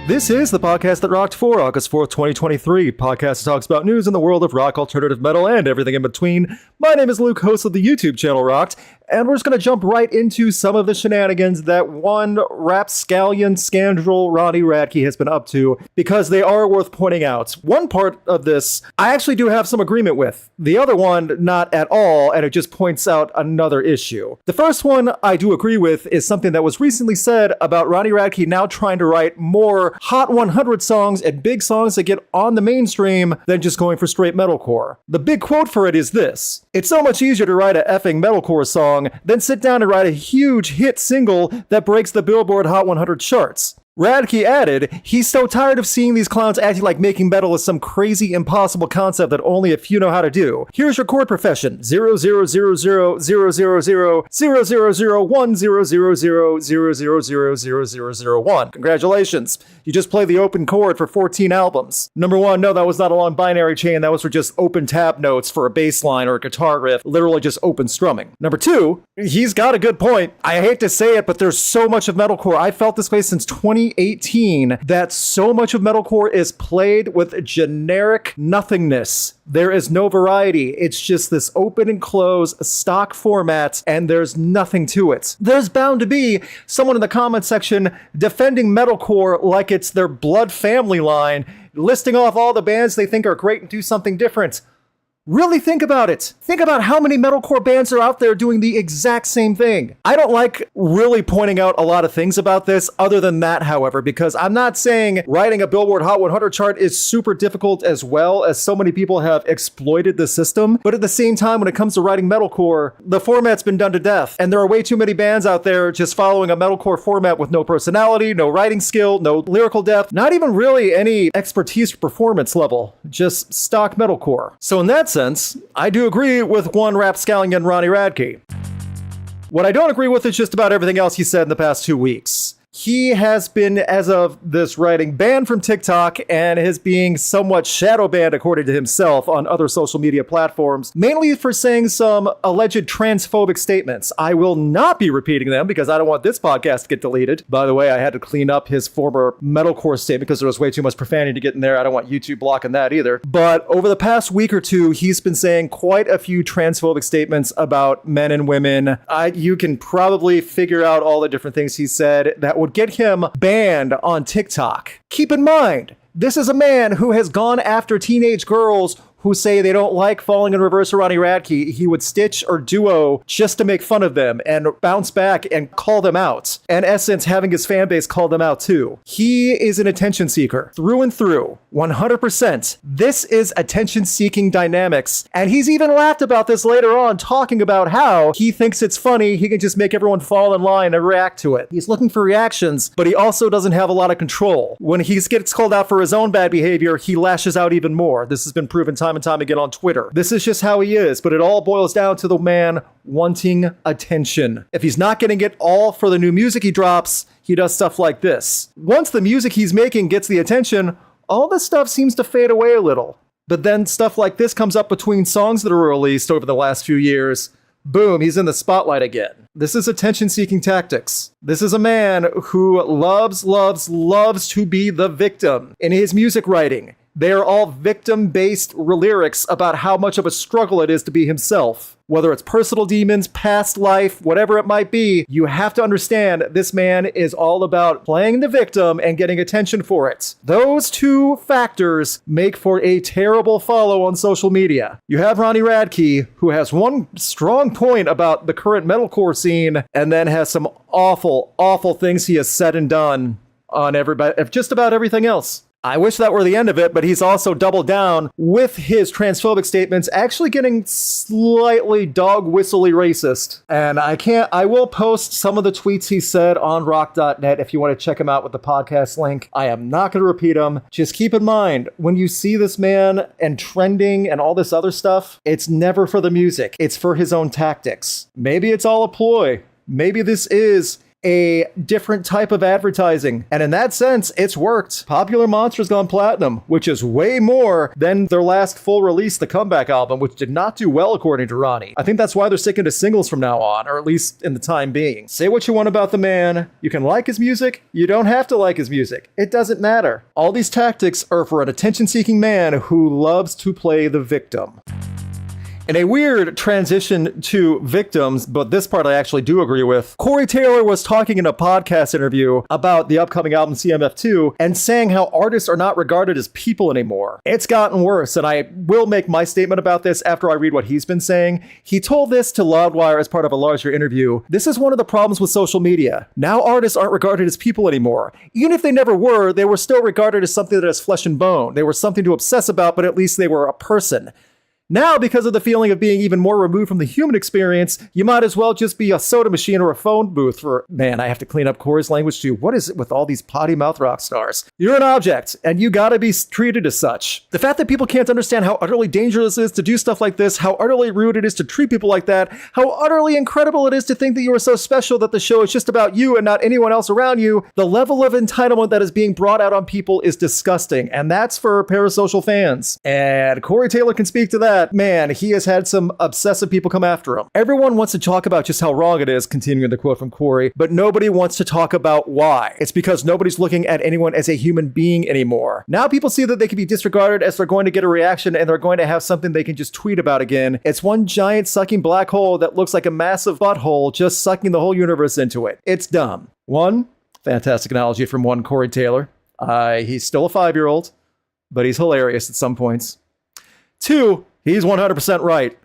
This is the podcast that rocked for August 4th, 2023. Podcast that talks about news in the world of rock, alternative metal, and everything in between. My name is Luke, host of the YouTube channel Rocked, and we're just going to jump right into some of the shenanigans that one rapscallion scoundrel Ronnie Radke has been up to, because they are worth pointing out. One part of this I actually do have some agreement with. The other one, not at all, and it just points out another issue. The first one I do agree with is something that was recently said about Ronnie Radke now trying to write more Hot 100 songs and big songs that get on the mainstream than just going for straight metalcore. The big quote for it is this: "It's so much easier to write a effing metalcore song than sit down and write a huge hit single that breaks the Billboard Hot 100 charts." Radke added, he's so tired of seeing these clowns acting like making metal is some crazy impossible concept that only a few know how to do. Here's your chord progression: 000000000100000000001. Congratulations, you just played the open chord for 14 albums. Number one, no, that was not a long binary chain. That was for just open tab notes for a bass line or a guitar riff, literally just open strumming. Number two, he's got a good point. I hate to say it, but there's so much of metalcore. I felt this way since 2018 that so much of metalcore is played with generic nothingness. There is no variety. It's just this open and close stock format, and there's nothing to it. There's bound to be someone in the comment section defending metalcore like it's their blood family line, listing off all the bands they think are great and do something different. Really think about it. Think about how many metalcore bands are out there doing the exact same thing. I don't like really pointing out a lot of things about this other than that, however, because I'm not saying writing a Billboard Hot 100 chart is super difficult, as well as so many people have exploited the system. But at the same time, when it comes to writing metalcore, the format's been done to death. And there are way too many bands out there just following a metalcore format with no personality, no writing skill, no lyrical depth, not even really any expertise or performance level, just stock metalcore. So in that sense, I do agree with one rapscallion Ronnie Radke. What I don't agree with is just about everything else he said in the past 2 weeks. He has been, as of this writing, banned from TikTok and is being somewhat shadow banned, according to himself, on other social media platforms, mainly for saying some alleged transphobic statements. I will not be repeating them because I don't want this podcast to get deleted. By the way, I had to clean up his former metalcore statement because there was way too much profanity to get in there. I don't want YouTube blocking that either. But over the past week or two, he's been saying quite a few transphobic statements about men and women. You can probably figure out all the different things he said that would get him banned on TikTok. Keep in mind, this is a man who has gone after teenage girls who say they don't like Falling in Reverse or Ronnie Radke. He would stitch or duo just to make fun of them and bounce back and call them out. In essence, having his fan base call them out too. He is an attention seeker through and through, 100%. This is attention-seeking dynamics. And he's even laughed about this later on, talking about how he thinks it's funny. He can just make everyone fall in line and react to it. He's looking for reactions, but he also doesn't have a lot of control. When he gets called out for his own bad behavior, he lashes out even more. This has been proven time and time again on Twitter. This is just how he is, but it all boils down to the man wanting attention. If he's not getting it all for the new music he drops, he does stuff like this. Once the music he's making gets the attention, all this stuff seems to fade away a little. But then stuff like this comes up between songs that are released over the last few years. Boom, he's in the spotlight again. This is attention-seeking tactics. This is a man who loves to be the victim in his music writing. They are all victim-based lyrics about how much of a struggle it is to be himself. Whether it's personal demons, past life, whatever it might be, you have to understand this man is all about playing the victim and getting attention for it. Those two factors make for a terrible follow on social media. You have Ronnie Radke, who has one strong point about the current metalcore scene, and then has some awful things he has said and done on just about everything else. I wish that were the end of it, but he's also doubled down with his transphobic statements, actually getting slightly dog-whistly racist. And I will post some of the tweets he said on rock.net if you want to check him out with the podcast link. I am not going to repeat them. Just keep in mind, when you see this man and trending and all this other stuff, it's never for the music. It's for his own tactics. Maybe it's all a ploy. Maybe this is a different type of advertising. And in that sense, it's worked. Popular Monster's gone platinum, which is way more than their last full release, the Comeback album, which did not do well according to Ronnie. I think that's why they're sticking to singles from now on, or at least in the time being. Say what you want about the man. You can like his music. You don't have to like his music. It doesn't matter. All these tactics are for an attention-seeking man who loves to play the victim. In a weird transition to victims, but this part I actually do agree with, Corey Taylor was talking in a podcast interview about the upcoming album CMF2 and saying how artists are not regarded as people anymore. It's gotten worse, and I will make my statement about this after I read what he's been saying. He told this to Loudwire as part of a larger interview. This is one of the problems with social media. Now artists aren't regarded as people anymore. Even if they never were, they were still regarded as something that is flesh and bone. They were something to obsess about, but at least they were a person. Now, because of the feeling of being even more removed from the human experience, you might as well just be a soda machine or a phone booth for, man, I have to clean up Corey's language too. What is it with all these potty mouth rock stars? You're an object, and you gotta be treated as such. The fact that people can't understand how utterly dangerous it is to do stuff like this, how utterly rude it is to treat people like that, how utterly incredible it is to think that you are so special that the show is just about you and not anyone else around you, the level of entitlement that is being brought out on people is disgusting, and that's for parasocial fans. And Corey Taylor can speak to that. Man, he has had some obsessive people come after him. Everyone wants to talk about just how wrong it is, continuing the quote from Corey, but nobody wants to talk about why. It's because nobody's looking at anyone as a human being anymore. Now people see that they can be disregarded as they're going to get a reaction and they're going to have something they can just tweet about again. It's one giant sucking black hole that looks like a massive butthole just sucking the whole universe into it. It's dumb. One, fantastic analogy from one Corey Taylor. He's still a 5-year-old, but he's hilarious at some points. Two, he's 100% right.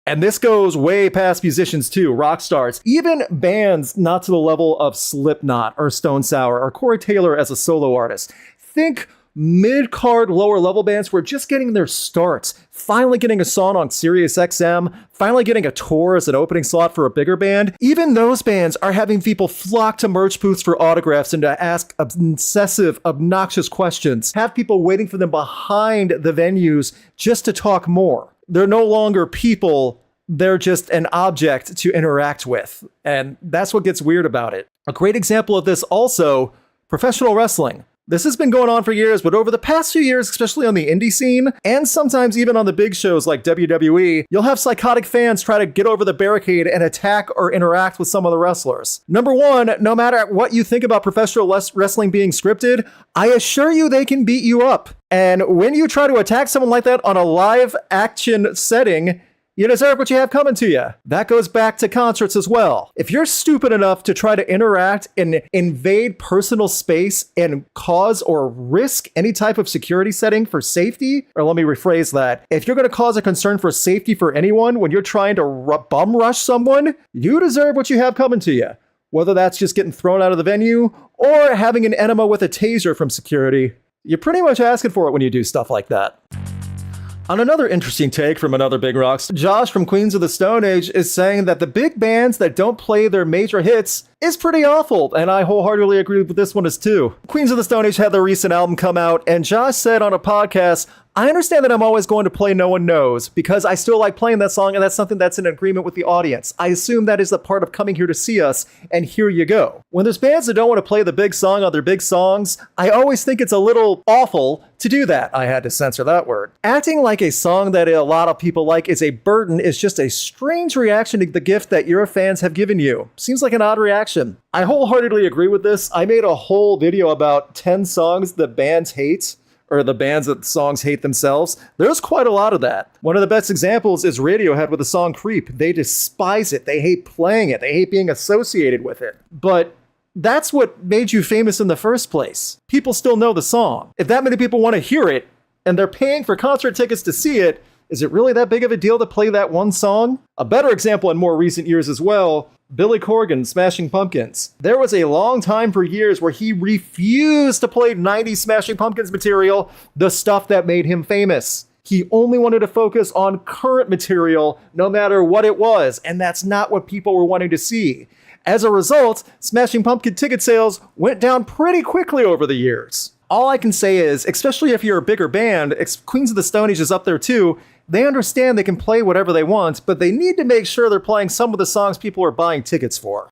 And this goes way past musicians too, rock stars, even bands not to the level of Slipknot or Stone Sour or Corey Taylor as a solo artist. Think mid-card, lower-level bands who are just getting their starts, finally getting a song on Sirius XM, finally getting a tour as an opening slot for a bigger band. Even those bands are having people flock to merch booths for autographs and to ask obsessive, obnoxious questions, have people waiting for them behind the venues just to talk more. They're no longer people, they're just an object to interact with. And that's what gets weird about it. A great example of this also, professional wrestling. This has been going on for years, but over the past few years, especially on the indie scene, and sometimes even on the big shows like WWE, you'll have psychotic fans try to get over the barricade and attack or interact with some of the wrestlers. Number one, no matter what you think about professional wrestling being scripted, I assure you they can beat you up. And when you try to attack someone like that on a live action setting, you deserve what you have coming to you. That goes back to concerts as well. If you're stupid enough to try to interact and invade personal space and cause or risk any type of security setting for safety, or let me rephrase that, if you're going to cause a concern for safety for anyone when you're trying to bum rush someone, you deserve what you have coming to you. Whether that's just getting thrown out of the venue or having an enema with a taser from security, you're pretty much asking for it when you do stuff like that. On another interesting take from another big rocks, Josh from Queens of the Stone Age is saying that the big bands that don't play their major hits is pretty awful, and I wholeheartedly agree with this one as too. Queens of the Stone Age had their recent album come out, and Josh said on a podcast, I understand that I'm always going to play No One Knows because I still like playing that song and that's something that's in agreement with the audience. I assume that is a part of coming here to see us, and here you go. When there's bands that don't want to play the big song on their big songs, I always think it's a little awful to do that. I had to censor that word. Acting like a song that a lot of people like is a burden is just a strange reaction to the gift that your fans have given you. Seems like an odd reaction. I wholeheartedly agree with this. I made a whole video about 10 songs that bands hate, or the bands that songs hate themselves. There's quite a lot of that. One of the best examples is Radiohead with the song Creep. They despise it. They hate playing it. They hate being associated with it. But that's what made you famous in the first place. People still know the song. If that many people want to hear it, and they're paying for concert tickets to see it, is it really that big of a deal to play that one song? A better example in more recent years as well, Billy Corgan, Smashing Pumpkins. There was a long time for years where he refused to play 90s Smashing Pumpkins material, the stuff that made him famous. He only wanted to focus on current material, no matter what it was, and that's not what people were wanting to see. As a result, Smashing Pumpkin ticket sales went down pretty quickly over the years. All I can say is, especially if you're a bigger band, Queens of the Stone Age is up there too, they understand they can play whatever they want, but they need to make sure they're playing some of the songs people are buying tickets for.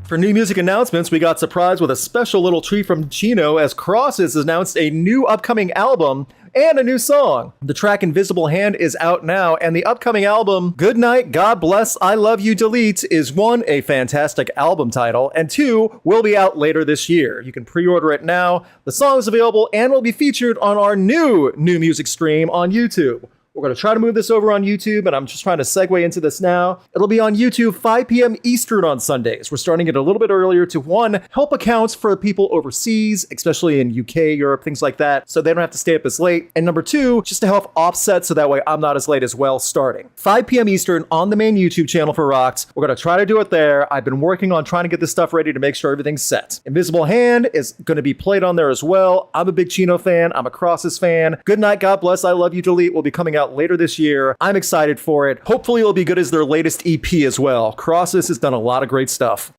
For new music announcements, we got surprised with a special little treat from Chino as Crosses announced a new upcoming album and a new song. The track Invisible Hand is out now, and the upcoming album, Good Night, God Bless, I Love You, Delete, is one, a fantastic album title, and two, will be out later this year. You can pre-order it now. The song is available and will be featured on our new music stream on YouTube. We're going to try to move this over on YouTube, and I'm just trying to segue into this now. It'll be on YouTube 5 p.m. Eastern on Sundays. We're starting it a little bit earlier to, one, help accounts for people overseas, especially in UK, Europe, things like that, so they don't have to stay up as late. And number two, just to help offset so that way I'm not as late as well starting. 5 p.m. Eastern on the main YouTube channel for Rocks. We're going to try to do it there. I've been working on trying to get this stuff ready to make sure everything's set. Invisible Hand is going to be played on there as well. I'm a big Chino fan. I'm a Crosses fan. Good Night, God Bless, I Love You, Delete will be coming out later this year. I'm excited for it. Hopefully it'll be good as their latest EP as well. Crosses has done a lot of great stuff.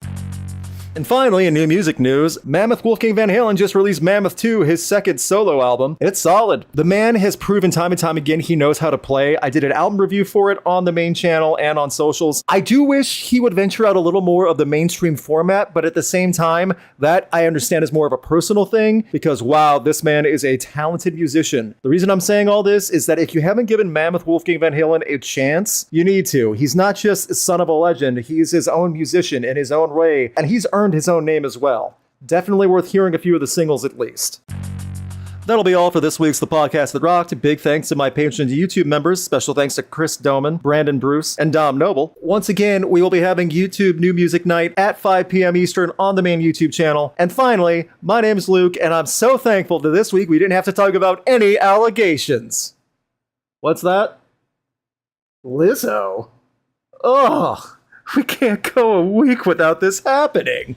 And finally, in new music news, Mammoth Wolfgang Van Halen just released Mammoth 2, his second solo album. It's solid. The man has proven time and time again he knows how to play. I did an album review for it on the main channel and on socials. I do wish he would venture out a little more of the mainstream format, but at the same time, that I understand is more of a personal thing because, wow, this man is a talented musician. The reason I'm saying all this is that if you haven't given Mammoth Wolfgang Van Halen a chance, you need to. He's not just a son of a legend. He's his own musician in his own way, and he's earned his own name as well. Definitely worth hearing a few of the singles at least. That'll be all for this week's The Podcast That Rocked. Big thanks to my Patreon YouTube members. Special thanks to Chris Doman, Brandon Bruce, and Dom Noble. Once again, we will be having YouTube New Music Night at 5 p.m. Eastern on the main YouTube channel. And finally, my name's Luke, and I'm so thankful that this week we didn't have to talk about any allegations. What's that? Lizzo? Ugh, we can't go a week without this happening.